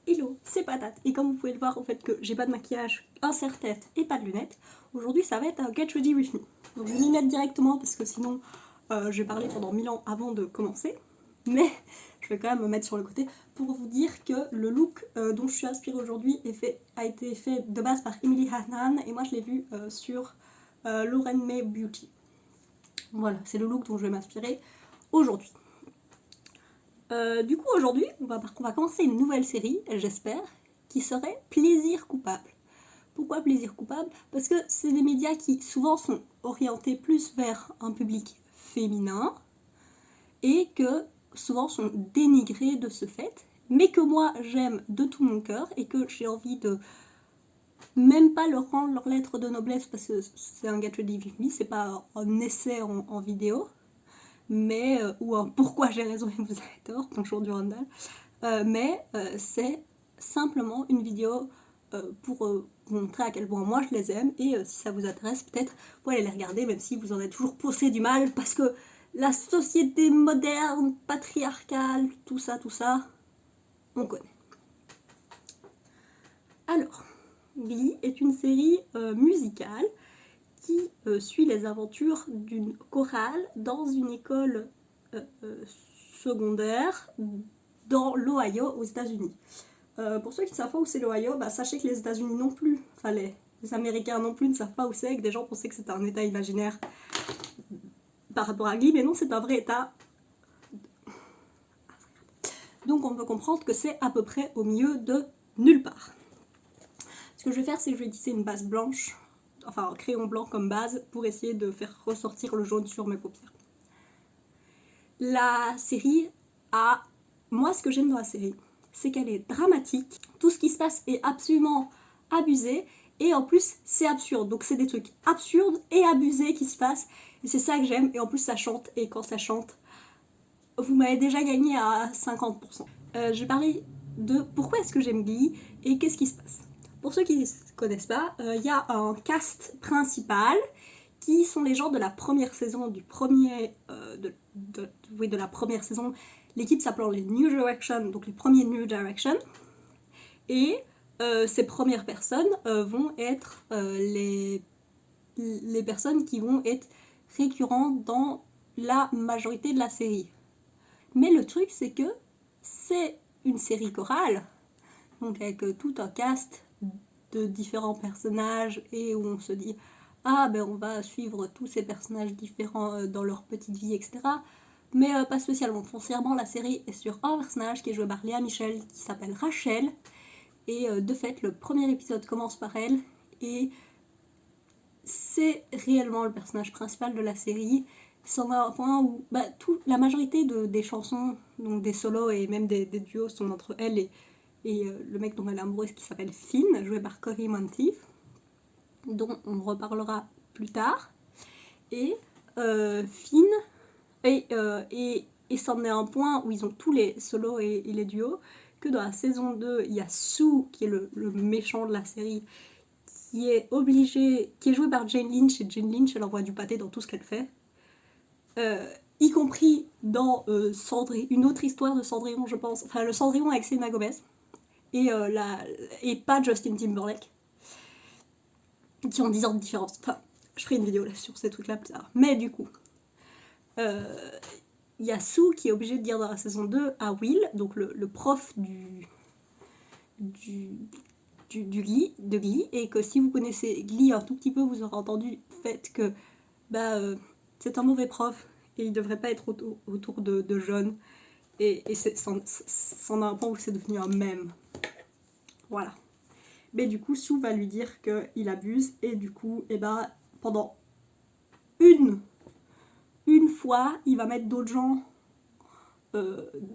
Hello, c'est Patate, et comme vous pouvez le voir au fait que j'ai pas de maquillage, un serre-tête et pas de lunettes, aujourd'hui ça va être un Get Ready With Me. Donc je vais m'y mettre directement parce que sinon je vais parler pendant 1000 ans avant de commencer, mais je vais quand même me mettre sur le côté pour vous dire que le look dont je suis inspirée aujourd'hui a été fait de base par Emily Hannan et moi je l'ai vu sur Lauren May Beauty. Voilà, c'est le look dont je vais m'inspirer aujourd'hui. Du coup aujourd'hui on va commencer une nouvelle série, j'espère, qui serait Plaisir coupable. Pourquoi Plaisir coupable? Parce que c'est des médias qui souvent sont orientés plus vers un public féminin et que souvent sont dénigrés de ce fait, mais que moi j'aime de tout mon cœur et que j'ai envie de même pas leur rendre leur lettre de noblesse parce que c'est un Get Ready With Me, c'est pas un essai en vidéo, mais ou un pourquoi j'ai raison et vous avez tort, bonjour du Randall, mais c'est simplement une vidéo pour vous montrer à quel point moi je les aime et si ça vous intéresse peut-être vous pouvez aller les regarder même si vous en êtes toujours poussé du mal parce que la société moderne, patriarcale, tout ça, on connaît. Alors, Glee est une série musicale qui suit les aventures d'une chorale dans une école secondaire dans l'Ohio aux États-Unis. Pour ceux qui ne savent pas où c'est l'Ohio, sachez que les États-Unis non plus, enfin les Américains non plus ne savent pas où c'est, que des gens pensaient que c'était un état imaginaire par rapport à Glee, mais non, c'est un vrai état. Donc on peut comprendre que c'est à peu près au milieu de nulle part. Ce que je vais faire, c'est que je vais utiliser une base blanche, enfin un crayon blanc comme base, pour essayer de faire ressortir le jaune sur mes paupières. La série a... Moi, ce que j'aime dans la série, c'est qu'elle est dramatique. Tout ce qui se passe est absolument abusé. Et en plus, c'est absurde. Donc c'est des trucs absurdes et abusés qui se passent. Et c'est ça que j'aime. Et en plus, ça chante. Et quand ça chante, vous m'avez déjà gagné à 50%. Je vais parler de pourquoi est-ce que j'aime Glee et qu'est-ce qui se passe. Pour ceux qui ne connaissent pas, il y a un cast principal qui sont les gens de la première saison du premier de la première saison, l'équipe s'appelant les New Direction, donc les premiers New Direction, et ces premières personnes vont être les personnes qui vont être récurrentes dans la majorité de la série. Mais le truc c'est que c'est une série chorale, donc avec tout un cast de différents personnages et où on se dit ah ben on va suivre tous ces personnages différents dans leur petite vie, etc. Mais pas spécialement. Foncièrement, la série est sur un personnage qui est joué par Léa Michel qui s'appelle Rachel. Et de fait, le premier épisode commence par elle. Et c'est réellement le personnage principal de la série. C'en a un point où la majorité des chansons, donc des solos et même des duos sont entre elle et le mec dont elle est amoureuse qui s'appelle Finn, joué par Cory Monteith, dont on reparlera plus tard. Et Finn, et c'en est un point où ils ont tous les solos et les duos, que dans la saison 2, il y a Sue, qui est le méchant de la série, qui est joué par Jane Lynch, et Jane Lynch, elle envoie du pâté dans tout ce qu'elle fait. Y compris dans une autre histoire de Cendrillon, je pense. Enfin, le Cendrillon avec Selena Gomez. Et pas Justin Timberlake. Qui ont 10 ans de différence. Enfin, je ferai une vidéo là sur ces trucs-là plus tard. Mais du coup, y a Sue qui est obligée de dire dans la saison 2 à Will, donc le prof de Glee, et que si vous connaissez Glee un tout petit peu, vous aurez entendu le fait que c'est un mauvais prof et il devrait pas être autour de jeunes. Et c'en a un point où c'est devenu un mème. Voilà. Mais du coup, Sue va lui dire qu'il abuse, et du coup, pendant une fois, il va mettre d'autres gens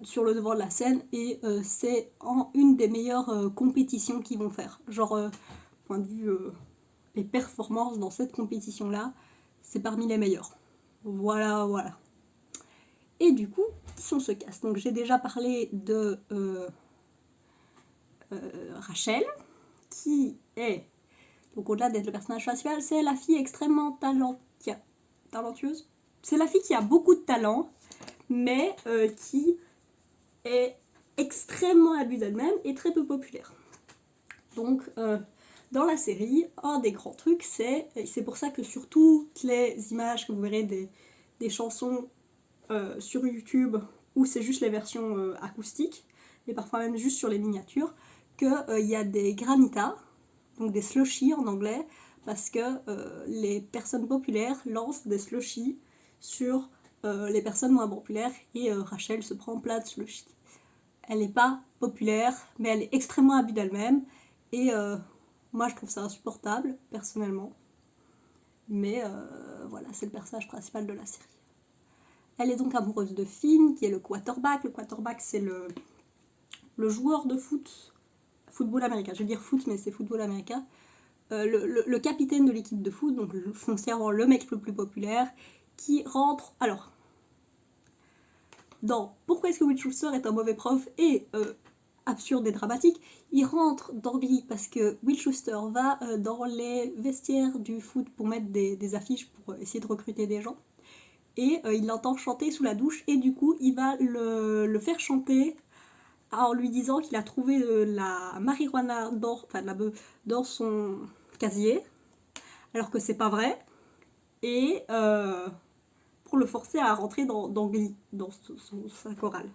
sur le devant de la scène, et c'est une des meilleures compétitions qu'ils vont faire. Genre, point de vue les performances dans cette compétition-là, c'est parmi les meilleures. Voilà. Et du coup, qui sont ce cast? Donc j'ai déjà parlé de Rachel, qui est, donc au-delà d'être le personnage principal, c'est la fille extrêmement talentueuse. C'est la fille qui a beaucoup de talent, mais qui est extrêmement abusée d'elle-même et très peu populaire. Donc, dans la série, un des grands trucs, c'est pour ça que sur toutes les images que vous verrez des chansons sur YouTube, où c'est juste les versions acoustiques, et parfois même juste sur les miniatures, qu'il y a des granitas, donc des slushies en anglais, parce que les personnes populaires lancent des slushies sur les personnes moins populaires, et Rachel se prend plein de slushies. Elle n'est pas populaire, mais elle est extrêmement abus d'elle-même, et moi je trouve ça insupportable, personnellement. Mais voilà, c'est le personnage principal de la série. Elle est donc amoureuse de Finn, qui est le quarterback. Le quarterback, c'est le joueur de football américain. Je vais dire foot, mais c'est football américain. Le capitaine de l'équipe de foot, donc foncièrement le mec le plus populaire, qui rentre... Alors, dans Pourquoi est-ce que Will Schuester est un mauvais prof et absurde et dramatique, il rentre dans Glee parce que Will Schuester va dans les vestiaires du foot pour mettre des affiches pour essayer de recruter des gens. Et il l'entend chanter sous la douche et du coup il va le faire chanter en lui disant qu'il a trouvé la marijuana dans son casier, alors que c'est pas vrai, et pour le forcer à rentrer dans Glee, dans sa chorale.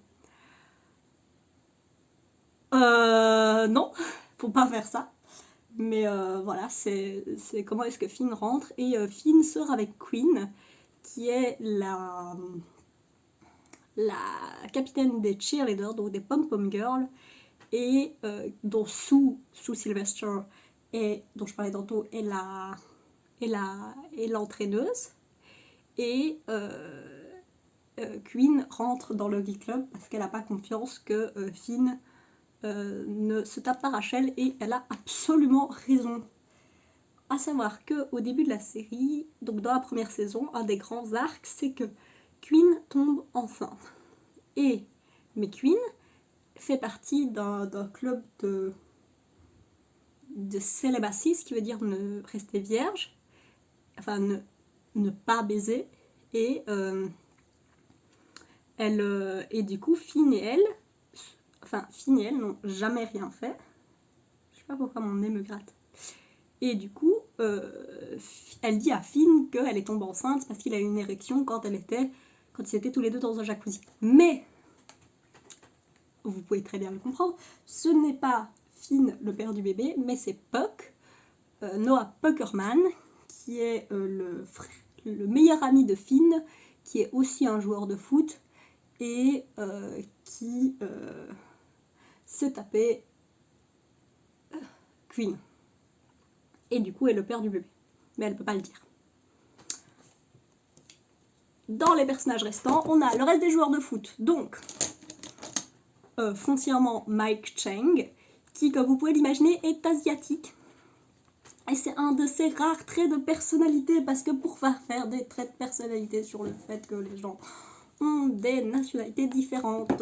Non, faut pas faire ça. Mais voilà, c'est comment est-ce que Finn rentre. Et Finn sort avec Queen, qui est la capitaine des cheerleaders, donc des pom-pom girls, et dont Sue Sylvester, dont je parlais tantôt, est l'entraîneuse. Et Queen rentre dans le Glee Club parce qu'elle n'a pas confiance que Finn ne se tape pas Rachel, et elle a absolument raison. À savoir qu'au début de la série, donc dans la première saison, un des grands arcs, c'est que Queen tombe enceinte. Mais Queen fait partie d'un club de célibatie, ce qui veut dire ne rester vierge, enfin ne pas baiser, et du coup Finn et elle n'ont jamais rien fait. Je sais pas pourquoi mon nez me gratte. Et du coup, elle dit à Finn qu'elle est tombée enceinte parce qu'il a eu une érection quand ils étaient tous les deux dans un jacuzzi. Mais, vous pouvez très bien le comprendre, ce n'est pas Finn le père du bébé, mais c'est Puck, Noah Puckerman, qui est le meilleur ami de Finn, qui est aussi un joueur de foot, et qui s'est tapé Queen. Et du coup est le père du bébé. Mais elle peut pas le dire. Dans les personnages restants, on a le reste des joueurs de foot. Donc, foncièrement Mike Chang, qui, comme vous pouvez l'imaginer, est asiatique. Et c'est un de ses rares traits de personnalité, parce que pour faire des traits de personnalité sur le fait que les gens ont des nationalités différentes...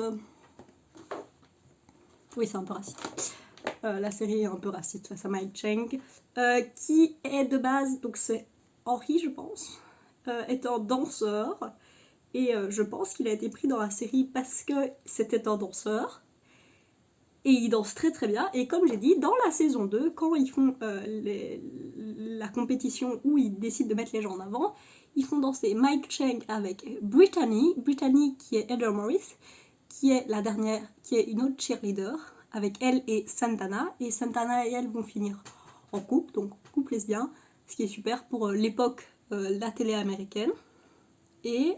Oui, c'est un peu raciste. La série est un peu raciste face à Mike Chang, qui est de base, donc c'est Henry, je pense, est un danseur, et je pense qu'il a été pris dans la série parce que c'était un danseur, et il danse très très bien. Et comme j'ai dit, dans la saison 2, quand ils font la compétition où ils décident de mettre les gens en avant, ils font danser Mike Chang avec Brittany qui est Heather Morris, qui est la dernière, qui est une autre cheerleader, avec elle et Santana et elle vont finir en couple, donc couple lesbien, ce qui est super pour l'époque la télé américaine. Et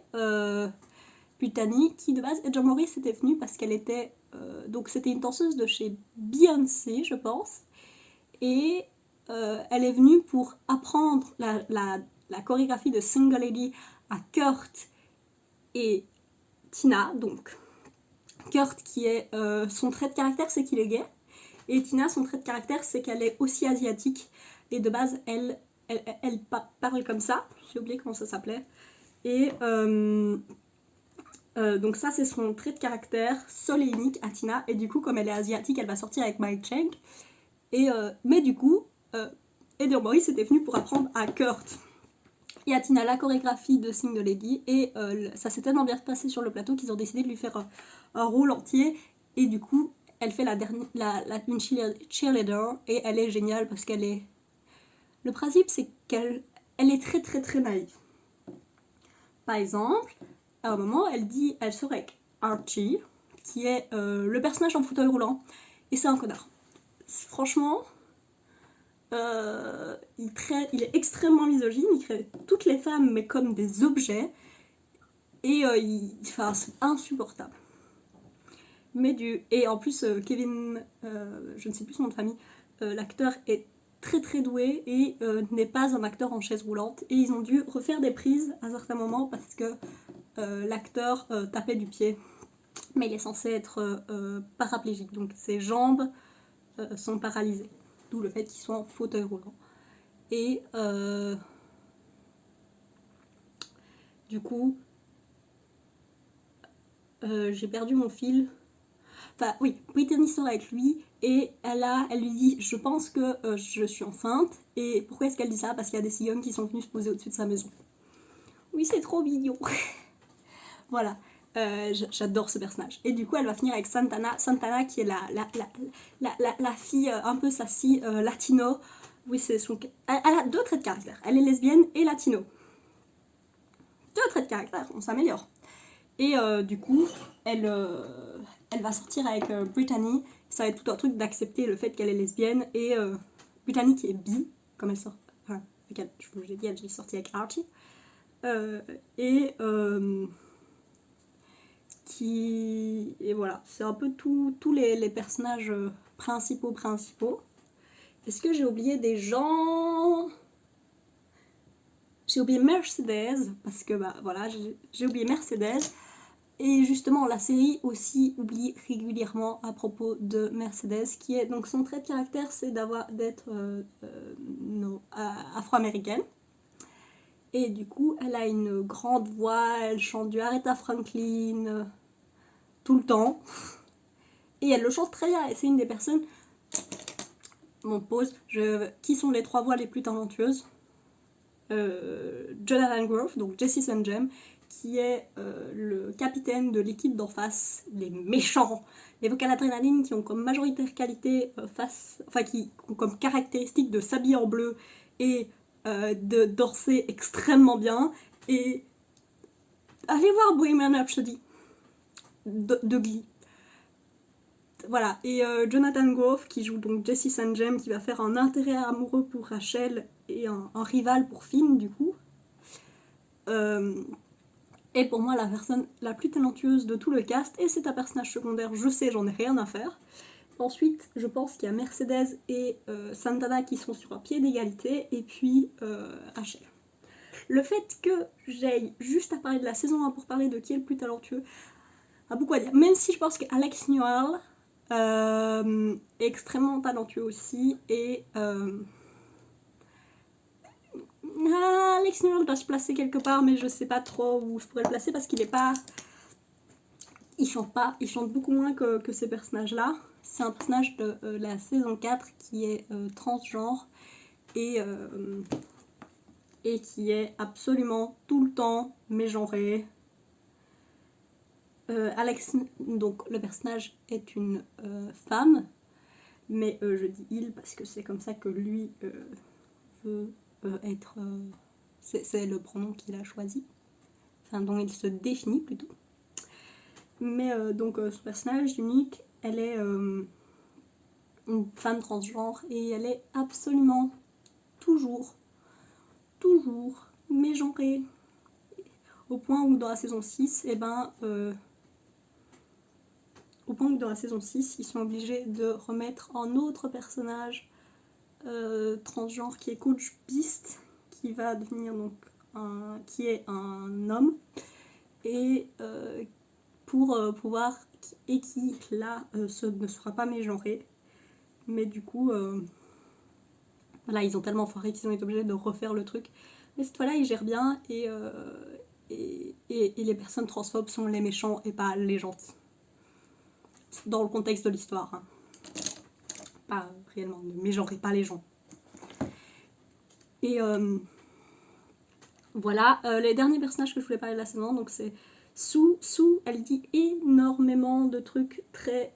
Brittany, qui de base, Heather Morris était venue parce qu'elle était, donc c'était une danseuse de chez Beyoncé, je pense, et elle est venue pour apprendre la chorégraphie de Single Lady à Kurt et Tina, donc Kurt qui est son trait de caractère, c'est qu'il est gay, et Tina, son trait de caractère, c'est qu'elle est aussi asiatique, et de base elle parle comme ça, j'ai oublié comment ça s'appelait, et donc ça c'est son trait de caractère seul et unique à Tina, et du coup comme elle est asiatique, elle va sortir avec Mike Chang, et mais du coup Heather Morris était venue pour apprendre à Kurt et à Tina la chorégraphie de Single Lady, et ça s'est tellement bien passé sur le plateau qu'ils ont décidé de lui faire un rôle entier, Et du coup, elle fait une cheerleader et elle est géniale parce qu'elle est... Le principe, c'est qu'elle est très très très naïve. Par exemple, à un moment, elle sort avec Archie, qui est le personnage en fauteuil roulant, et c'est un connard. Franchement, il est extrêmement misogyne, il crée toutes les femmes mais comme des objets, et c'est insupportable. Et en plus, Kevin, je ne sais plus son nom de famille, l'acteur est très très doué et n'est pas un acteur en chaise roulante, et ils ont dû refaire des prises à certains moments parce que l'acteur tapait du pied, mais il est censé être paraplégique, donc ses jambes sont paralysées, d'où le fait qu'il soit en fauteuil roulant. Et du coup, j'ai perdu mon fil. Enfin oui, Brittany sort avec lui et elle lui dit je pense que je suis enceinte. Et pourquoi est-ce qu'elle dit ça? Parce qu'il y a des cigognes qui sont venus se poser au-dessus de sa maison. Oui, c'est trop mignon. Voilà, j'adore ce personnage. Et du coup, elle va finir avec Santana qui est la fille un peu sassy, latino. Oui, c'est son... Elle a 2 traits de caractère. Elle est lesbienne et latino. 2 traits de caractère, on s'améliore. Et du coup, elle va sortir avec Brittany. Ça va être tout un truc d'accepter le fait qu'elle est lesbienne. Et Brittany qui est bi, comme elle sort... Enfin, je vous l'ai dit, elle est sortie avec Archie. Et voilà, c'est un peu tous les personnages principaux. Est-ce que j'ai oublié des gens? J'ai oublié Mercedes, parce que bah voilà, j'ai oublié Mercedes. Et justement, la série aussi oublie régulièrement à propos de Mercedes, qui est donc son trait de caractère, c'est d'être afro-américaine. Et du coup, elle a une grande voix, elle chante du Aretha Franklin tout le temps. Et elle le chante très bien, et c'est une des personnes... Mon pause, qui sont les 3 voix les plus talentueuses? Jonathan Groff, donc Jesse St. James, qui est le capitaine de l'équipe d'en face, les méchants, les vocales adrénaline qui ont comme majoritaire qualité qui ont comme caractéristique de s'habiller en bleu et de danser extrêmement bien. Et allez voir Bohemian Rhapsody de Glee. Voilà, et Jonathan Groff qui joue donc Jesse St. James, qui va faire un intérêt amoureux pour Rachel et un rival pour Finn du coup. Est pour moi la personne la plus talentueuse de tout le cast, et c'est un personnage secondaire, je sais, j'en ai rien à faire. Ensuite, je pense qu'il y a Mercedes et Santana qui sont sur un pied d'égalité, et puis Rachel. Le fait que j'aille juste à parler de la saison 1 pour parler de qui est le plus talentueux a beaucoup à dire, même si je pense qu'Alex Newell est extrêmement talentueux aussi, et Alex Newell doit se placer quelque part, mais je sais pas trop où je pourrais le placer parce qu'il est pas... Il chante beaucoup moins que ces personnages-là. C'est un personnage de la saison 4 qui est transgenre et qui est absolument tout le temps mégenré. Alex, donc le personnage est une femme, mais je dis il parce que c'est comme ça que lui veut être... c'est le pronom qu'il a choisi, enfin dont il se définit plutôt. Mais donc ce personnage unique, elle est une femme transgenre et elle est absolument toujours mégenrée. Au point où dans la saison 6, ils sont obligés de remettre un autre personnage transgenre qui est Coach Beast, qui va devenir donc qui est un homme, et pour pouvoir, et qui là ne sera pas mégenré, mais du coup voilà, ils ont tellement foiré qu'ils ont été obligés de refaire le truc, mais cette fois-là ils gèrent bien, et les personnes transphobes sont les méchants et pas les gentils dans le contexte de l'histoire, hein. Pas réellement, ne mégenrez pas les gens. Et voilà, les derniers personnages que je voulais parler de la saison, donc c'est Sue, elle dit énormément de trucs très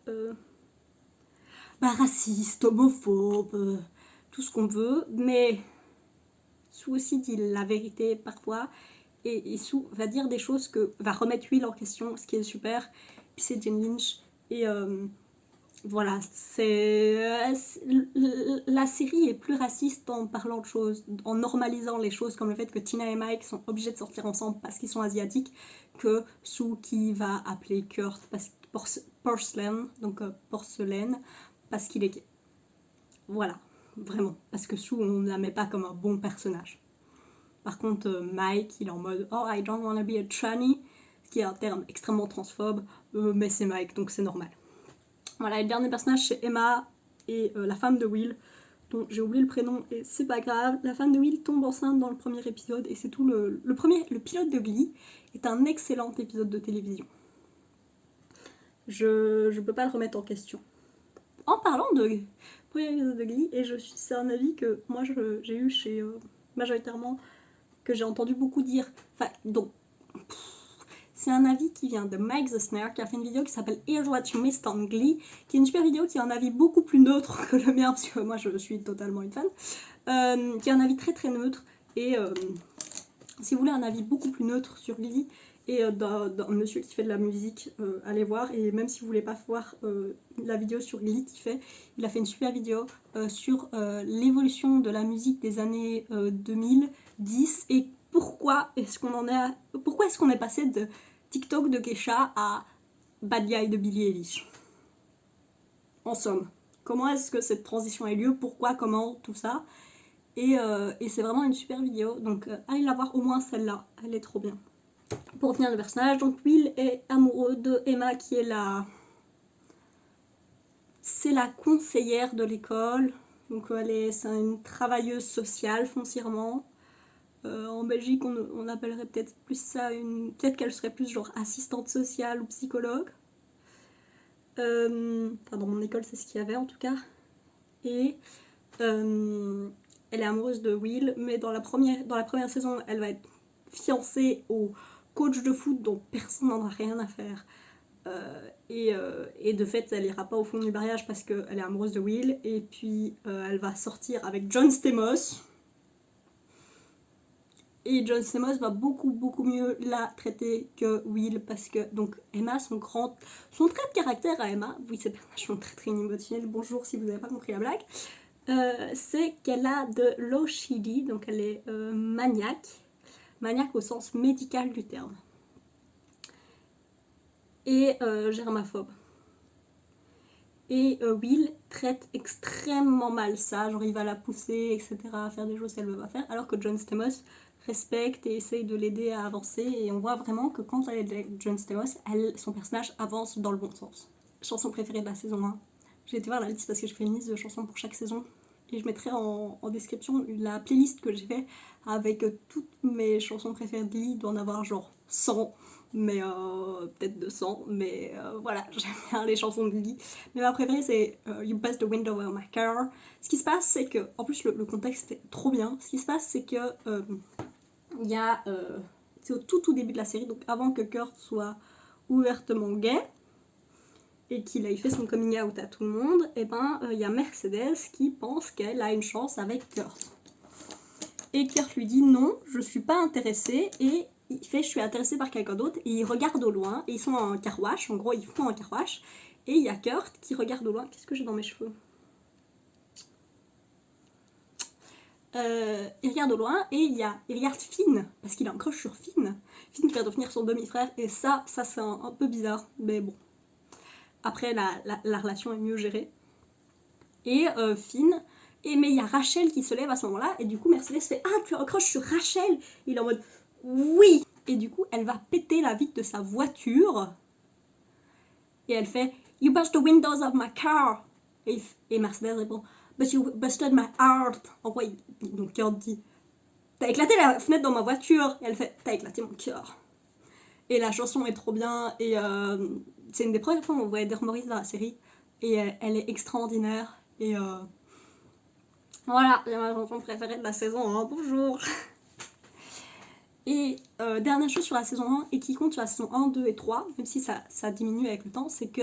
racistes, homophobes, tout ce qu'on veut, mais Sue aussi dit la vérité parfois, et Sue va dire des choses va remettre Will en question, ce qui est super. Puis c'est Jane Lynch, et voilà, la série est plus raciste en parlant de choses, en normalisant les choses comme le fait que Tina et Mike sont obligés de sortir ensemble parce qu'ils sont asiatiques, que Sue qui va appeler Kurt porcelain, donc porcelaine, parce qu'il est gay. Voilà, vraiment, parce que Sue on ne la met pas comme un bon personnage. Par contre Mike il est en mode oh I don't wanna be a tranny, ce qui est un terme extrêmement transphobe, mais c'est Mike donc c'est normal. Voilà, le dernier personnage c'est Emma et la femme de Will, dont j'ai oublié le prénom et c'est pas grave. La femme de Will tombe enceinte dans le premier épisode et c'est tout. Le pilote de Glee est un excellent épisode de télévision. Je peux pas le remettre en question. En parlant de premier épisode de Glee, et c'est un avis que moi j'ai eu chez majoritairement, que j'ai entendu beaucoup dire, enfin donc c'est un avis qui vient de Mike the Snare qui a fait une vidéo qui s'appelle Here's What You Missed on Glee, qui est une super vidéo qui a un avis beaucoup plus neutre que le mien parce que moi je suis totalement une fan, qui a un avis très très neutre, et si vous voulez un avis beaucoup plus neutre sur Glee et d'un monsieur qui fait de la musique, allez voir. Et même si vous voulez pas voir la vidéo sur Glee qu'il fait, il a fait une super vidéo sur l'évolution de la musique des années 2010 et pourquoi est-ce qu'on est passé de TikTok de Kesha à Bad Guy de Billie Eilish. En somme, comment est-ce que cette transition a eu lieu, pourquoi, comment, tout ça. Et c'est vraiment une super vidéo, donc allez la voir, au moins celle-là, elle est trop bien. Pour revenir au personnage, donc Will est amoureux de Emma qui est c'est la conseillère de l'école, donc c'est une travailleuse sociale foncièrement. En Belgique on appellerait peut-être plus ça peut-être qu'elle serait plus genre assistante sociale ou psychologue. Enfin dans mon école c'est ce qu'il y avait en tout cas. Et elle est amoureuse de Will, mais dans la première saison elle va être fiancée au coach de foot dont personne n'en a rien à faire. Et de fait elle ira pas au fond du mariage parce qu'elle est amoureuse de Will, et puis elle va sortir avec John Stamos. Et John Stamos va beaucoup beaucoup mieux la traiter que Will, parce que donc Emma, son trait de caractère à Emma, oui ces personnages sont très très émotionnels, bonjour si vous n'avez pas compris la blague, c'est qu'elle a de l'OCD, donc elle est maniaque au sens médical du terme, et germaphobe. Et Will traite extrêmement mal ça, genre il va la pousser, etc., à faire des choses qu'elle ne veut pas faire, alors que John Stamos respecte et essaye de l'aider à avancer, et on voit vraiment que quand elle est avec John Stamos, son personnage avance dans le bon sens. Chanson préférée de la saison 1. J'ai été voir la liste parce que je fais une liste de chansons pour chaque saison, et je mettrai en description la playlist que j'ai fait avec toutes mes chansons préférées de Glee. Il doit en avoir genre 100, mais peut-être 200, mais voilà, j'aime bien les chansons de Glee. Mais ma préférée c'est You Passed the Window of My Car. Ce qui se passe c'est que, en plus le contexte est trop bien, ce qui se passe c'est que il y a, c'est au tout début de la série, donc avant que Kurt soit ouvertement gay et qu'il ait fait son coming out à tout le monde, et ben il y a Mercedes qui pense qu'elle a une chance avec Kurt. Et Kurt lui dit non, je suis pas intéressée, et il fait je suis intéressée par quelqu'un d'autre, et il regarde au loin, et ils sont en car wash, en gros ils font un car wash, et il y a Kurt qui regarde au loin. Qu'est-ce que j'ai dans mes cheveux? Il regarde au loin et il regarde Finn, parce qu'il a un crush sur Finn qui va devenir son demi-frère, et ça c'est un peu bizarre, mais bon. Après la relation est mieux gérée. Et Finn, mais il y a Rachel qui se lève à ce moment-là, et du coup Mercedes fait ah tu as un crush sur Rachel, et il est en mode oui, et du coup elle va péter la vitre de sa voiture, et elle fait You bust the windows of my car, et Mercedes répond But you busted my heart. En gros, donc Kurt dit T'as éclaté la fenêtre dans ma voiture. Et elle fait T'as éclaté mon cœur. Et la chanson est trop bien. Et c'est une des premières fois où on voit Heather Morris dans la série. Et elle est extraordinaire. Et voilà, c'est ma chanson préférée de la saison. Hein. Bonjour. Et dernière chose sur la saison 1 et qui compte sur la saison 1, 2 et 3, même si ça diminue avec le temps, c'est que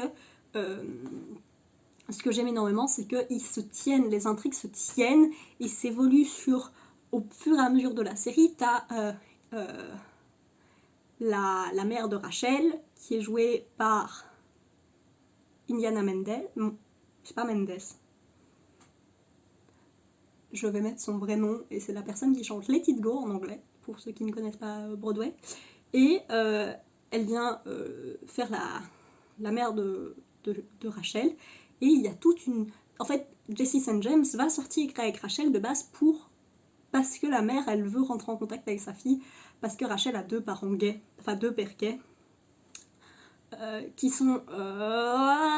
ce que j'aime énormément, c'est qu'ils se tiennent, les intrigues se tiennent et s'évoluent au fur et à mesure de la série. T'as la mère de Rachel, qui est jouée par Indiana Mendes. Non, c'est pas Mendes. Je vais mettre son vrai nom, et c'est la personne qui chante Let It Go en anglais, pour ceux qui ne connaissent pas Broadway. Et elle vient faire la mère de Rachel. Et il y a toute une... En fait, Jessie St. James va sortir avec Rachel de base parce que la mère, elle veut rentrer en contact avec sa fille, parce que Rachel a 2 parents gays, enfin 2 pères gays, qui sont...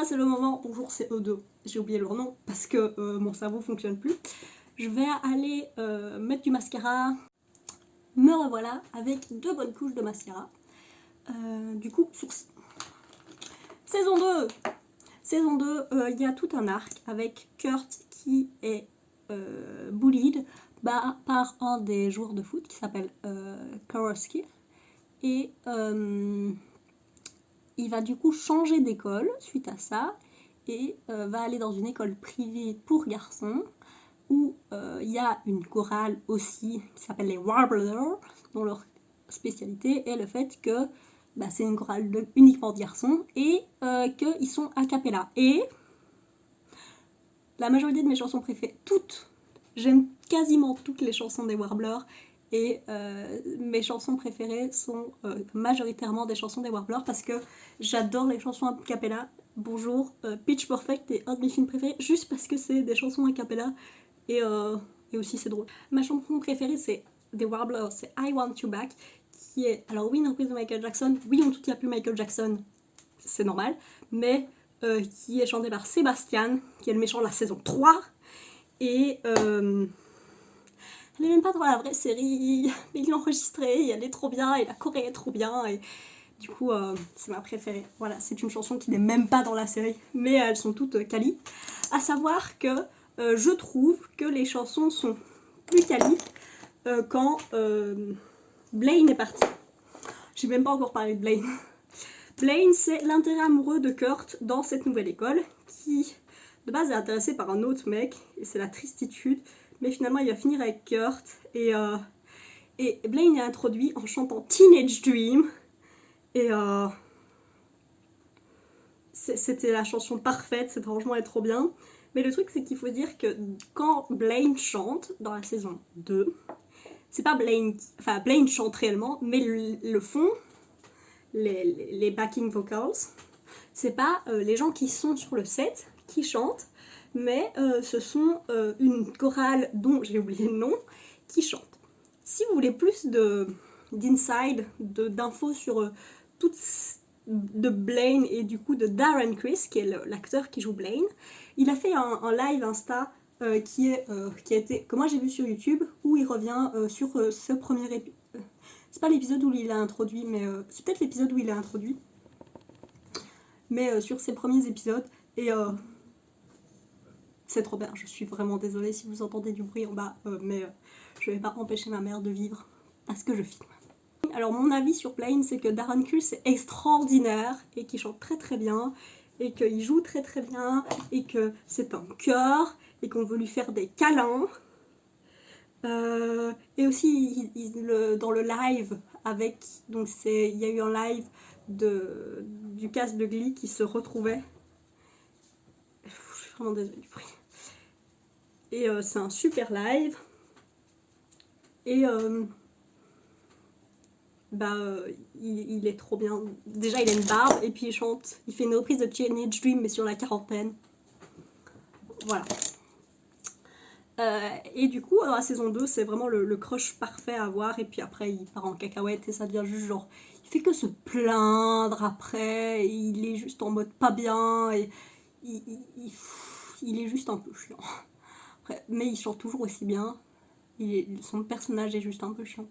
c'est le moment, bonjour, c'est eux deux. J'ai oublié leur nom, parce que mon cerveau fonctionne plus. Je vais aller mettre du mascara. Me revoilà avec 2 bonnes couches de mascara. Du coup, sourcils. Saison 2. Saison 2, il y a tout un arc avec Kurt qui est bullied par un des joueurs de foot qui s'appelle Kowalski. Et il va du coup changer d'école suite à ça et va aller dans une école privée pour garçons où il y a une chorale aussi qui s'appelle les Warblers, dont leur spécialité est le fait que c'est une chorale uniquement de garçons et qu'ils sont a cappella. Et la majorité de mes chansons préférées, j'aime quasiment toutes les chansons des Warblers et mes chansons préférées sont majoritairement des chansons des Warblers parce que j'adore les chansons a cappella. Bonjour, Pitch Perfect est un de mes films préférés juste parce que c'est des chansons a cappella et aussi c'est drôle. Ma chanson préférée c'est des Warblers, c'est I Want You Back, qui est, alors oui, une reprise de Michael Jackson, oui on tout y a plus Michael Jackson, c'est normal, mais qui est chanté par Sébastien, qui est le méchant de la saison 3, et elle est même pas dans la vraie série, mais il l'a enregistrée, et elle est trop bien, et la Corée est trop bien, et du coup c'est ma préférée. Voilà, c'est une chanson qui n'est même pas dans la série, mais elles sont toutes quali. À savoir que je trouve que les chansons sont plus quali quand Blaine est parti. J'ai même pas encore parlé de Blaine. Blaine, c'est l'intérêt amoureux de Kurt dans cette nouvelle école, qui de base est intéressé par un autre mec, et c'est la tristitude, mais finalement il va finir avec Kurt, et Blaine est introduit en chantant Teenage Dream, et c'était la chanson parfaite, cette arrangement est trop bien. Mais le truc c'est qu'il faut dire que quand Blaine chante dans la saison 2, c'est pas Blaine, enfin Blaine chante réellement, mais le fond, les backing vocals, c'est pas les gens qui sont sur le set qui chantent, mais ce sont une chorale dont j'ai oublié le nom qui chante. Si vous voulez plus d'inside, d'infos sur de Blaine et du coup de Darren Criss, qui est l'acteur qui joue Blaine, il a fait un live Insta qui a été, que moi j'ai vu sur YouTube, où il revient sur ce premier épisode. C'est pas l'épisode où il a introduit, mais c'est peut-être l'épisode où il a introduit. Mais sur ses premiers épisodes. Et c'est trop bien. Je suis vraiment désolée si vous entendez du bruit en bas. Mais je vais pas empêcher ma mère de vivre à ce que je filme. Alors mon avis sur Blaine, c'est que Darren Criss est extraordinaire et qu'il chante très très bien. Et qu'il joue très très bien. Et que c'est un cœur. Et qu'on veut lui faire des câlins. Et aussi dans le live avec, donc il y a eu un live du cast de Glee qui se retrouvait. Je suis vraiment désolée du bruit. Et c'est un super live. Et il est trop bien. Déjà il a une barbe et puis il chante. Il fait une reprise de Teenage Dream mais sur la quarantaine. Voilà. Et du coup, dans la saison 2, c'est vraiment le crush parfait à voir. Et puis après, il part en cacahuète et ça devient juste genre... Il fait que se plaindre après. Et il est juste en mode pas bien. Et il est juste un peu chiant. Après, mais il chante toujours aussi bien. Son personnage est juste un peu chiant.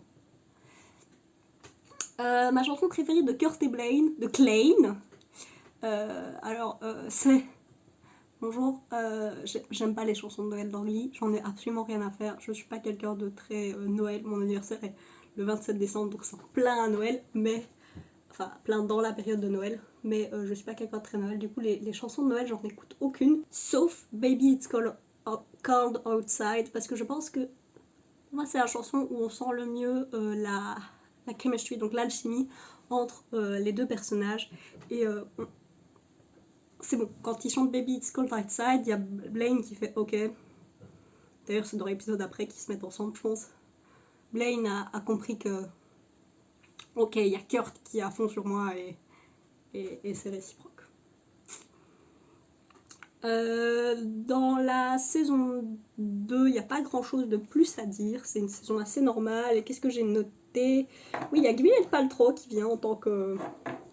Ma chanson préférée de Kurt et Blaine, de Klein. C'est... Bonjour, j'aime pas les chansons de Noël dans le lit, j'en ai absolument rien à faire, je suis pas quelqu'un de très Noël, mon anniversaire est le 27 décembre, donc c'est plein à Noël, mais enfin plein dans la période de Noël, mais je suis pas quelqu'un de très Noël, du coup les chansons de Noël j'en écoute aucune, sauf Baby It's Cold Outside, parce que je pense que moi c'est la chanson où on sent le mieux la chemistry, donc l'alchimie entre les deux personnages, et c'est bon, quand ils chantent Baby It's Cold Outside, il y a Blaine qui fait ok, d'ailleurs c'est dans l'épisode après qu'ils se mettent ensemble je pense. Blaine a compris que ok, il y a Kurt qui est à fond sur moi et c'est réciproque. Dans la saison 2, il n'y a pas grand chose de plus à dire, c'est une saison assez normale. Et qu'est-ce que j'ai noté? Oui, il y a Gwyneth Paltrow qui vient en tant que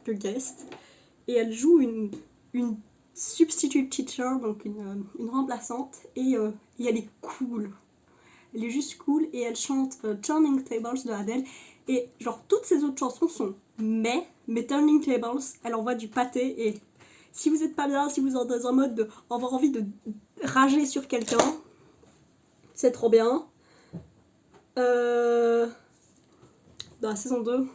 guest et elle joue une substitute teacher, donc une remplaçante, et elle est cool. Elle est juste cool et elle chante Turning Tables de Adele. Et genre toutes ces autres chansons sont mais Turning Tables, elle envoie du pâté et si vous êtes pas bien, si vous êtes dans un mode de avoir envie de rager sur quelqu'un, c'est trop bien. Dans la saison 2,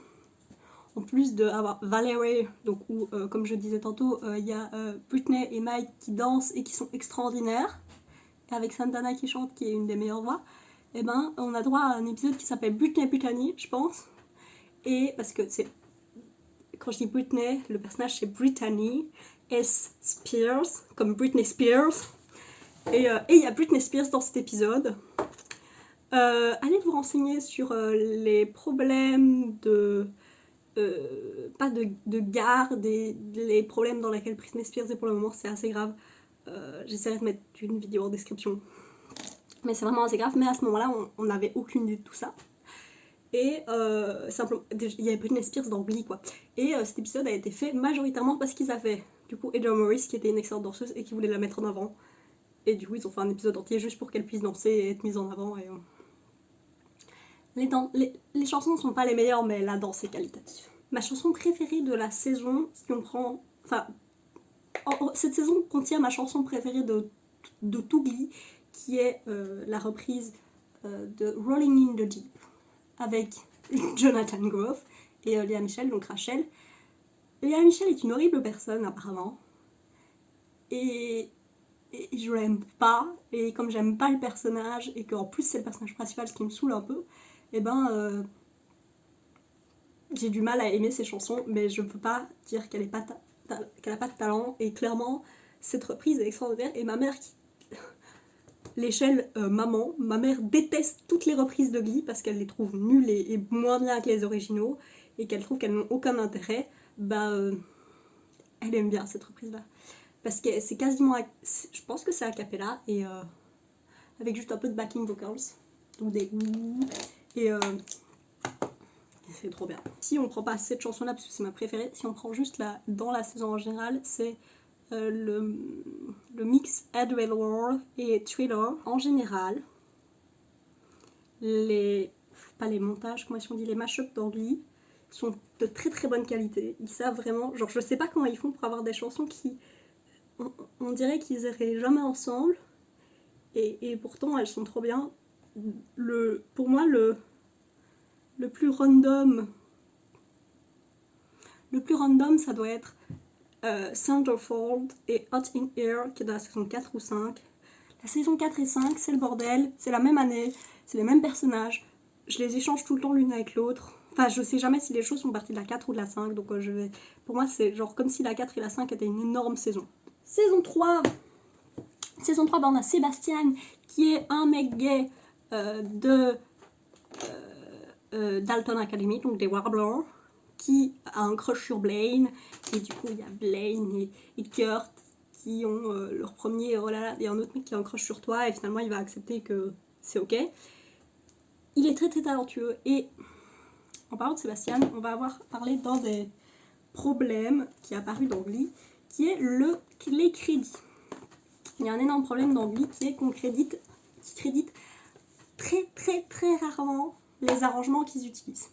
en plus d'avoir Valerie, donc où comme je disais tantôt, il y a Britney et Mike qui dansent et qui sont extraordinaires, et avec Santana qui chante, qui est une des meilleures voix. Et ben on a droit à un épisode qui s'appelle Britney Brittany, je pense. Et parce que c'est. Quand je dis Britney, le personnage c'est Brittany S. Spears, comme Britney Spears. Et il y a Britney Spears dans cet épisode. Allez vous renseigner sur les problèmes de. Pas de garde, les problèmes dans lesquels Britney Spears est pour le moment, c'est assez grave. J'essaierai de mettre une vidéo en description. Mais c'est vraiment assez grave, mais à ce moment-là, on n'avait aucune idée de tout ça. Et simplement, il y avait Britney Spears dans Glee, quoi. Et cet épisode a été fait majoritairement parce qu'ils avaient, du coup, Heather Morris, qui était une excellente danseuse et qui voulait la mettre en avant. Et du coup, ils ont fait un épisode entier juste pour qu'elle puisse danser et être mise en avant. Et, les chansons ne sont pas les meilleures, mais la danse est qualitative. Ma chanson préférée de la saison, si on prend... Enfin, cette saison contient ma chanson préférée de tout Glee, qui est la reprise de Rolling in the Deep avec Jonathan Groff et Léa Michel, donc Rachel. Léa Michel est une horrible personne apparemment et je l'aime pas, et comme j'aime pas le personnage et qu'en plus c'est le personnage principal, ce qui me saoule un peu, et ben j'ai du mal à aimer ses chansons, mais je peux pas dire qu'elle a pas de talent, et clairement cette reprise est extraordinaire. Et ma mère qui l'échelle maman, ma mère déteste toutes les reprises de Glee parce qu'elle les trouve nulles et moins bien que les originaux et qu'elle trouve qu'elles n'ont aucun intérêt. Elle aime bien cette reprise là parce que c'est quasiment, je pense que c'est a cappella et avec juste un peu de backing vocals, donc des et c'est trop bien. Si on prend pas cette chanson là parce que c'est ma préférée, si on prend juste dans la saison en général, c'est le mix Adwell War et Thriller. En général, pas les montages, comment est-ce qu'on dit, les mashups d'Angly sont de très très bonne qualité. Ils savent vraiment, genre je sais pas comment ils font pour avoir des chansons qui, on dirait qu'ils iraient jamais ensemble, et pourtant elles sont trop bien. Pour moi le plus random ça doit être Centerfold et Hot in Air, qui est dans la saison 4 ou 5. La saison 4 et 5, c'est le bordel, c'est la même année, c'est les mêmes personnages, je les échange tout le temps l'une avec l'autre. Enfin, je sais jamais si les choses sont parties de la 4 ou de la 5, donc pour moi, c'est genre comme si la 4 et la 5 étaient une énorme saison. Saison 3, on a Sébastien, qui est un mec gay Dalton Academy, donc des Warblers, qui a un crush sur Blaine, et du coup il y a Blaine et Kurt qui ont leur premier oh là là, il y a un autre mec qui a un crush sur toi, et finalement il va accepter que c'est ok. Il est très très talentueux, et en parlant de Sébastien, on va avoir parlé dans des problèmes qui est apparu dans Glee, qui est les crédits. Il y a un énorme problème dans Glee qui est qu'on crédite très très très rarement les arrangements qu'ils utilisent.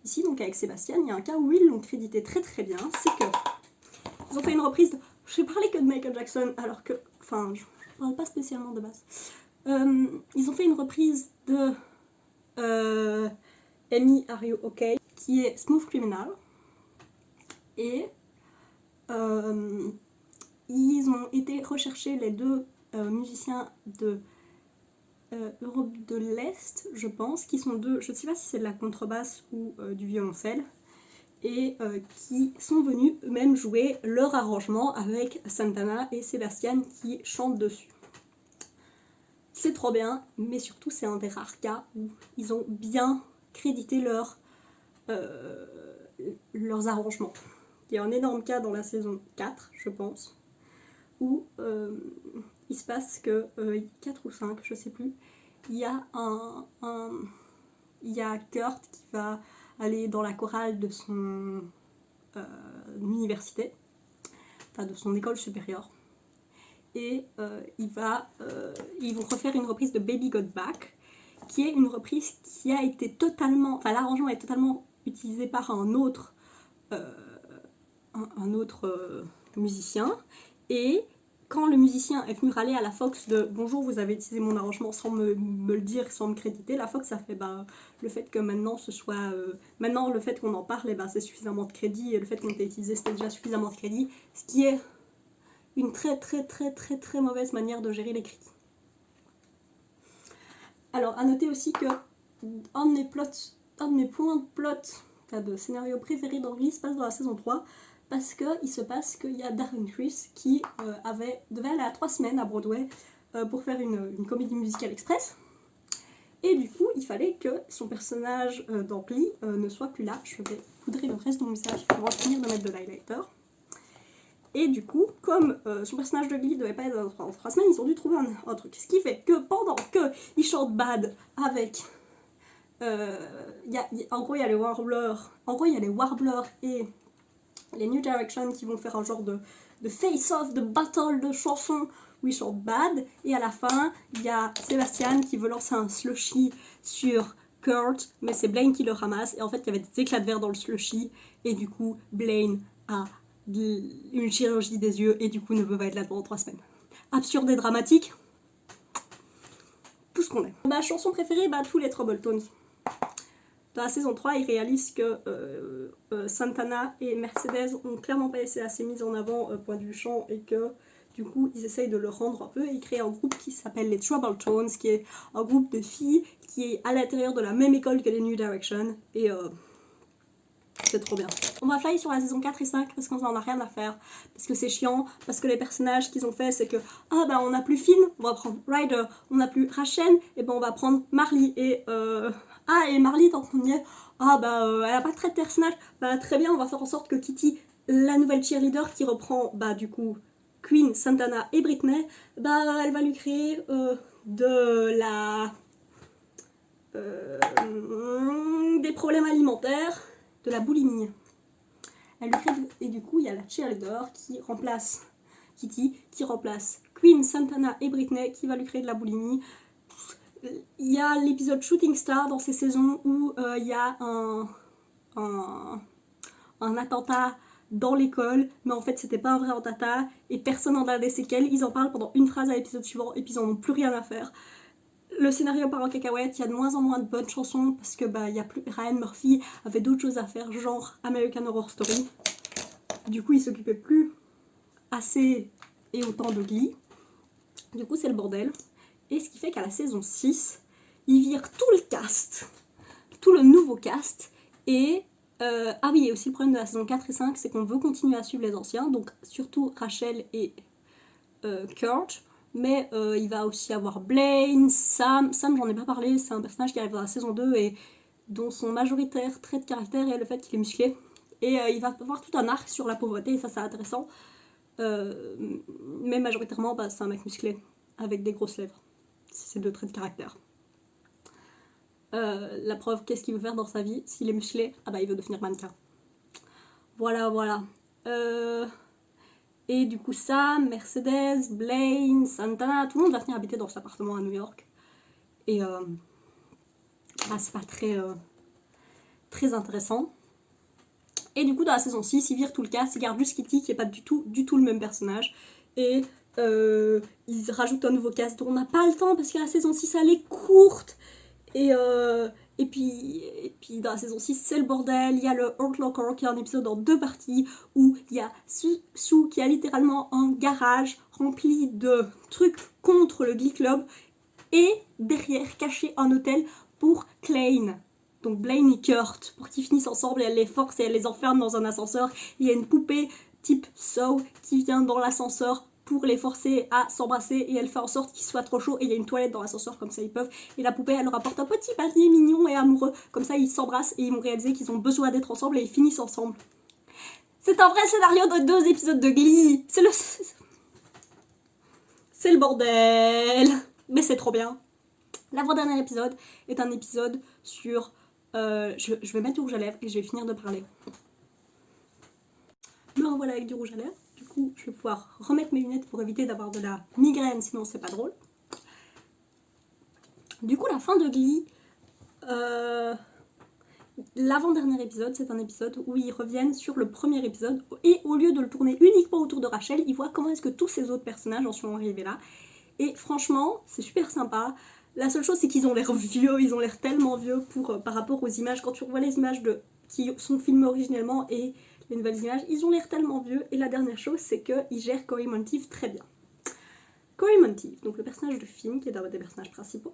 Ici, donc avec Sébastien, il y a un cas où ils l'ont crédité très très bien, c'est que ils ont fait une reprise je vais parler que de Michael Jackson, alors que, enfin, je ne parle pas spécialement de base. Ils ont fait une reprise de Amy Are You OK, qui est Smooth Criminal. Et ils ont été recherchés les deux musiciens de Europe de l'Est, je pense, qui sont deux, je ne sais pas si c'est de la contrebasse ou du violoncelle, et qui sont venus eux-mêmes jouer leur arrangement avec Santana et Sébastien qui chantent dessus. C'est trop bien, mais surtout c'est un des rares cas où ils ont bien crédité leurs arrangements. Il y a un énorme cas dans la saison 4, je pense, où il se passe que 4 ou 5, je sais plus, il y a il y a Kurt qui va aller dans la chorale de son université, enfin de son école supérieure, et ils vont refaire une reprise de Baby Got Back, qui est une reprise qui a été totalement, enfin l'arrangement est totalement utilisé par un autre musicien, et quand le musicien est venu râler à la Fox de « Bonjour, vous avez utilisé mon arrangement sans me le dire, sans me créditer », la Fox a fait le fait que maintenant ce soit... maintenant le fait qu'on en parle, c'est suffisamment de crédit, et le fait qu'on ait utilisé c'était déjà suffisamment de crédit, ce qui est une très mauvaise manière de gérer les crédits. Alors, à noter aussi que un de mes points de plot, de scénario préférés dans Glee se passe dans la saison 3, parce qu'il se passe qu'il y a Darren Criss qui devait aller à 3 semaines à Broadway pour faire une comédie musicale express. Et du coup, il fallait que son personnage dans Glee ne soit plus là. Je vais poudrer le reste de mon visage pour finir de mettre de l'highlighter. Et du coup, comme son personnage de Glee ne devait pas être dans 3 semaines, ils ont dû trouver un truc. Ce qui fait que pendant qu'ils chantent Bad avec... en gros, il y a les Warblers. En gros, il y a les Warblers et les New Direction qui vont faire un genre de face-off, de battle de chansons où ils chantent Bad. Et à la fin, il y a Sébastien qui veut lancer un slushy sur Kurt, mais c'est Blaine qui le ramasse. Et en fait, il y avait des éclats de verre dans le slushy. Et du coup, Blaine a une chirurgie des yeux et du coup ne peut pas être là pendant 3 semaines. Absurde et dramatique. Tout ce qu'on aime. Ma chanson préférée, tous les Troubletones. Dans la saison 3, ils réalisent que Santana et Mercedes ont clairement pas été assez mis en avant point de vue chant et que du coup ils essayent de le rendre un peu et ils créent un groupe qui s'appelle les Troubletones, qui est un groupe de filles qui est à l'intérieur de la même école que les New Direction et c'est trop bien. On va fly sur la saison 4 et 5 parce qu'on n'en a rien à faire, parce que c'est chiant, parce que les personnages qu'ils ont fait c'est que on n'a plus Finn, on va prendre Ryder, on n'a plus Rachel, et on va prendre Marley et et Marley tant qu'on y est, elle a pas de trait de personnage, très bien, on va faire en sorte que Kitty, la nouvelle cheerleader qui reprend du coup Queen, Santana et Britney, elle va lui créer des problèmes alimentaires, de la boulimie. Elle lui crée et du coup il y a la cheerleader qui remplace Kitty, qui remplace Queen, Santana et Britney, qui va lui créer de la boulimie. Il y a l'épisode Shooting Star dans ces saisons où il y a un attentat dans l'école, mais en fait c'était pas un vrai attentat et personne n'en a des séquelles. Ils en parlent pendant une phrase à l'épisode suivant et puis ils en ont plus rien à faire. Le scénario part en cacahuète, il y a de moins en moins de bonnes chansons parce que il y a plus... Ryan Murphy avait d'autres choses à faire, genre American Horror Story. Du coup, il s'occupait plus assez et autant de Glee. Du coup, c'est le bordel. Et ce qui fait qu'à la saison 6, ils virent tout le cast, tout le nouveau cast. Et oui, et aussi le problème de la saison 4 et 5, c'est qu'on veut continuer à suivre les anciens, donc surtout Rachel et Kurt. Mais il va aussi avoir Blaine, Sam, j'en ai pas parlé, c'est un personnage qui arrive dans la saison 2 et dont son majoritaire trait de caractère est le fait qu'il est musclé. Et il va avoir tout un arc sur la pauvreté, et ça c'est intéressant. Mais majoritairement, c'est un mec musclé, avec des grosses lèvres. C'est ses 2 traits de caractère. La preuve, qu'est-ce qu'il veut faire dans sa vie? S'il est musclé, il veut devenir mannequin. Voilà. Et du coup, Sam, Mercedes, Blaine, Santana, tout le monde va venir habiter dans cet appartement à New York. Et c'est pas très intéressant. Et du coup, dans la saison 6, ils virent tout le cast, ils gardent juste Kitty qui est pas du tout le même personnage. Et ils rajoutent un nouveau cast dont on n'a pas le temps parce que la saison 6 elle est courte. Et Et puis dans la saison 6, c'est le bordel. Il y a le Hurt Locker qui est un épisode en 2 parties où il y a Sue qui a littéralement un garage rempli de trucs contre le Glee Club et derrière caché un hôtel pour Klein. Donc Blaine et Kurt, pour qu'ils finissent ensemble, et elle les force et elle les enferme dans un ascenseur. Il y a une poupée type So qui vient dans l'ascenseur pour les forcer à s'embrasser et elle fait en sorte qu'ils soient trop chauds et il y a une toilette dans l'ascenseur, comme ça ils peuvent, et la poupée elle leur apporte un petit panier mignon et amoureux, comme ça ils s'embrassent et ils vont réaliser qu'ils ont besoin d'être ensemble et ils finissent ensemble. C'est un vrai scénario de 2 épisodes de Glee. C'est le bordel, mais c'est trop bien. L'avant-dernier épisode est un épisode sur je vais mettre du rouge à lèvres et je vais finir de parler. Me revoilà avec du rouge à lèvres. Du coup, je vais pouvoir remettre mes lunettes pour éviter d'avoir de la migraine, sinon c'est pas drôle. Du coup, la fin de Glee, l'avant-dernier épisode, c'est un épisode où ils reviennent sur le premier épisode et au lieu de le tourner uniquement autour de Rachel, ils voient comment est-ce que tous ces autres personnages en sont arrivés là. Et franchement, c'est super sympa. La seule chose, c'est qu'ils ont l'air vieux, ils ont l'air tellement vieux par rapport aux images. Quand tu revois les images qui sont filmées originellement et les nouvelles images, ils ont l'air tellement vieux. Et la dernière chose, c'est qu'ils gèrent Cory Monteith très bien. Cory Monteith, donc le personnage de Finn, qui est un des personnages principaux,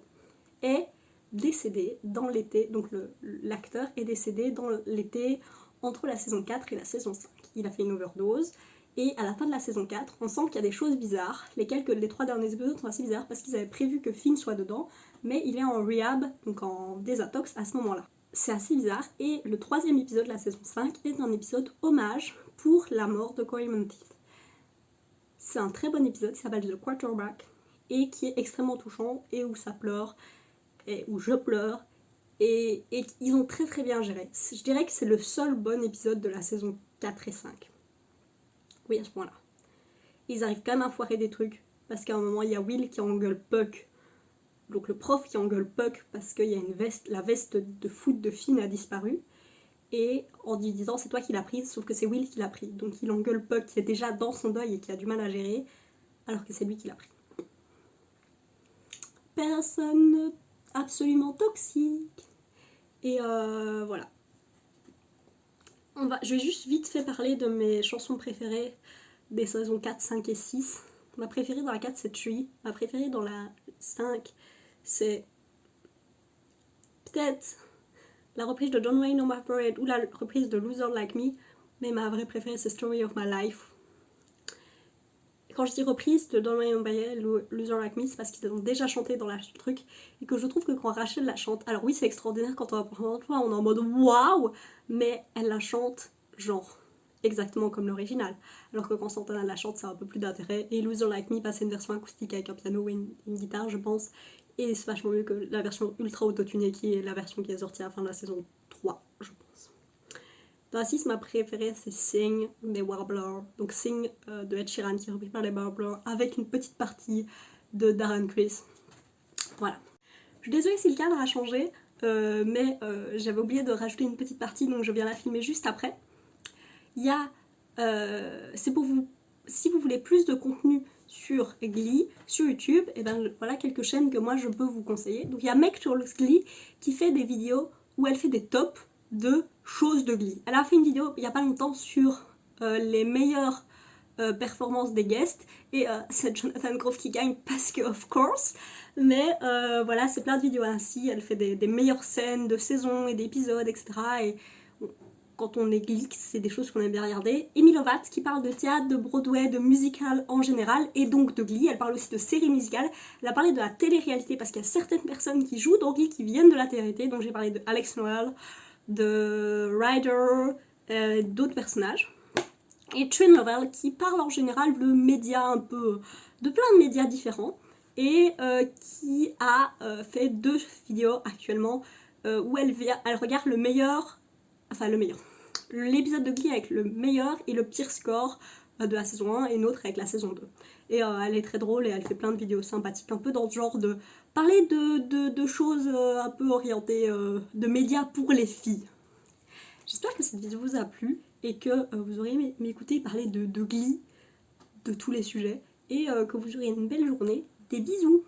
est décédé dans l'été, donc l'acteur est décédé dans l'été entre la saison 4 et la saison 5. Il a fait une overdose. Et à la fin de la saison 4, on sent qu'il y a des choses bizarres. Les 3 derniers épisodes sont assez bizarres parce qu'ils avaient prévu que Finn soit dedans, mais il est en rehab, donc en désintox à ce moment-là. C'est assez bizarre. Et le 3e épisode de la saison 5 est un épisode hommage pour la mort de Cory Monteith. C'est un très bon épisode qui s'appelle The Quarterback et qui est extrêmement touchant et où ça pleure, et où je pleure. Et ils ont très très bien géré. Je dirais que c'est le seul bon épisode de la saison 4 et 5. Oui, à ce point-là. Ils arrivent quand même à foirer des trucs. Parce qu'à un moment, il y a Will qui engueule Puck. Donc le prof qui engueule Puck parce qu'il y a la veste de foot de Finn a disparu. Et en lui disant c'est toi qui l'as prise, sauf que c'est Will qui l'a pris. Donc il engueule Puck qui est déjà dans son deuil et qui a du mal à gérer, alors que c'est lui qui l'a pris. Personne absolument toxique. Et voilà. Je vais juste vite fait parler de mes chansons préférées des saisons 4, 5 et 6. Ma préférée dans la 4, c'est Tree. Ma préférée dans la 5, c'est peut-être la reprise de John Wayne No More Parade ou la reprise de Loser Like Me. Mais ma vraie préférée, c'est Story of My Life. Et quand je dis reprise de John Wayne No More Parade ou Loser Like Me, c'est parce qu'ils ont déjà chanté dans le truc. Et que je trouve que quand Rachel la chante, alors oui, c'est extraordinaire quand on va prendre toi, on est en mode waouh, mais elle la chante genre exactement comme l'original. Alors que quand Santana la chante, ça a un peu plus d'intérêt. Et Loser Like Me, c'est une version acoustique avec un piano et une guitare, je pense. Et c'est vachement mieux que la version ultra autotunée qui est la version qui est sortie à la fin de la saison 3, je pense. Dans la 6, ma préférée, c'est Sing des Warblers. Donc Sing de Ed Sheeran qui est repris par les Warblers avec une petite partie de Darren Criss. Voilà. Je suis désolée si le cadre a changé, mais j'avais oublié de rajouter une petite partie, donc je viens la filmer juste après. Il y a, c'est pour vous, si vous voulez plus de contenu sur Glee, sur YouTube, et ben voilà quelques chaînes que moi je peux vous conseiller. Donc il y a Meg Talks Glee qui fait des vidéos où elle fait des tops de choses de Glee. Elle a fait une vidéo il n'y a pas longtemps sur les meilleures performances des guests, et c'est Jonathan Groff qui gagne parce que of course, mais voilà, c'est plein de vidéos ainsi. Elle fait des meilleures scènes de saison et d'épisodes, etc. Et quand on est geek, c'est des choses qu'on aime bien regarder. Amy Lovat qui parle de théâtre, de Broadway, de musical en général, et donc de Glee. Elle parle aussi de séries musicales. Elle a parlé de la télé-réalité parce qu'il y a certaines personnes qui jouent dans Glee qui viennent de la télé-réalité. Donc j'ai parlé de Alex Noel, de Ryder, d'autres personnages. Et Trin Lovell qui parle en général de médias un peu, de plein de médias différents, et qui a fait 2 vidéos actuellement où elle regarde le meilleur, l'épisode de Glee avec le meilleur et le pire score de la saison 1 et une autre avec la saison 2. Et elle est très drôle et elle fait plein de vidéos sympathiques, un peu dans ce genre de parler de choses un peu orientées, de médias pour les filles. J'espère que cette vidéo vous a plu et que vous aurez m'écouter parler de Glee, de tous les sujets, et que vous aurez une belle journée. Des bisous!